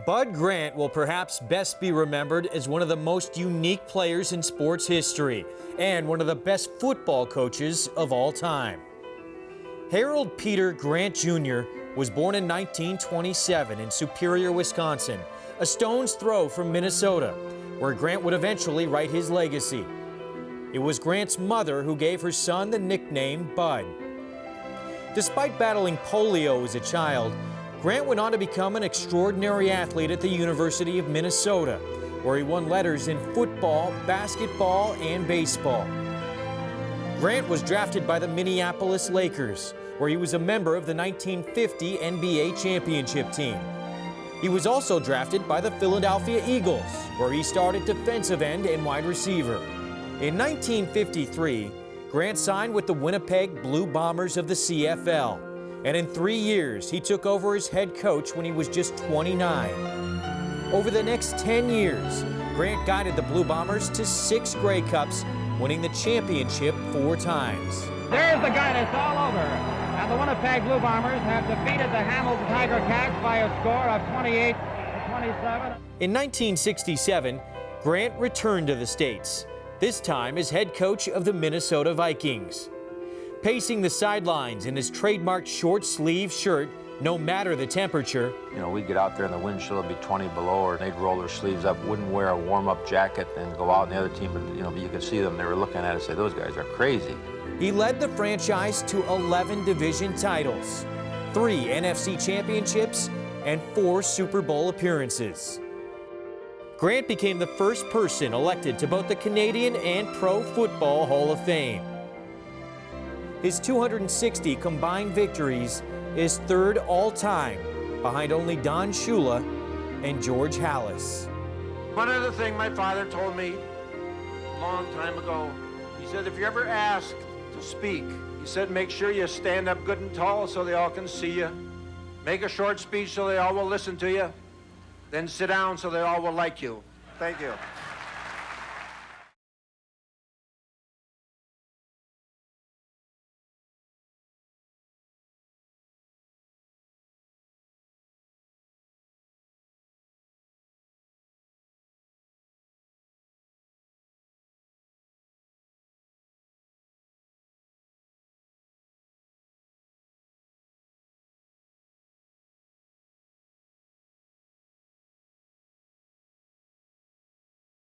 Bud Grant will perhaps best be remembered as one of the most unique players in sports history and one of the best football coaches of all time. Harold Peter Grant Jr. was born in 1927 in Superior, Wisconsin, a stone's throw from Minnesota, where Grant would eventually write his legacy. It was Grant's mother who gave her son the nickname Bud. Despite battling polio as a child, Grant went on to become an extraordinary athlete at the University of Minnesota, where he won letters in football, basketball, and baseball. Grant was drafted by the Minneapolis Lakers, where he was a member of the 1950 NBA championship team. He was also drafted by the Philadelphia Eagles, where he started defensive end and wide receiver. In 1953, Grant signed with the Winnipeg Blue Bombers of the CFL. And in 3 years, he took over as head coach when he was just 29. Over the next 10 years, Grant guided the Blue Bombers to 6 Grey Cups, winning the championship 4 times. There's the gun, it's all over. And the Winnipeg Blue Bombers have defeated the Hamilton Tiger Cats by a score of 28-27. In 1967, Grant returned to the States, this time as head coach of the Minnesota Vikings. Pacing the sidelines in his trademark short-sleeve shirt, no matter the temperature. You know, we'd get out there and the wind chill would be 20 below, or they'd roll their sleeves up, wouldn't wear a warm-up jacket, and go out, and the other team would, you know, you could see them, they were looking at it and say, those guys are crazy. He led the franchise to 11 division titles, 3 NFC championships, and 4 Super Bowl appearances. Grant became the first person elected to both the Canadian and Pro Football Hall of Fame. His 260 combined victories is 3rd all-time, behind only Don Shula and George Halas. One other thing my father told me a long time ago, he said, if you're ever asked to speak, he said, make sure you stand up good and tall so they all can see you. Make a short speech so they all will listen to you. Then sit down so they all will like you. Thank you.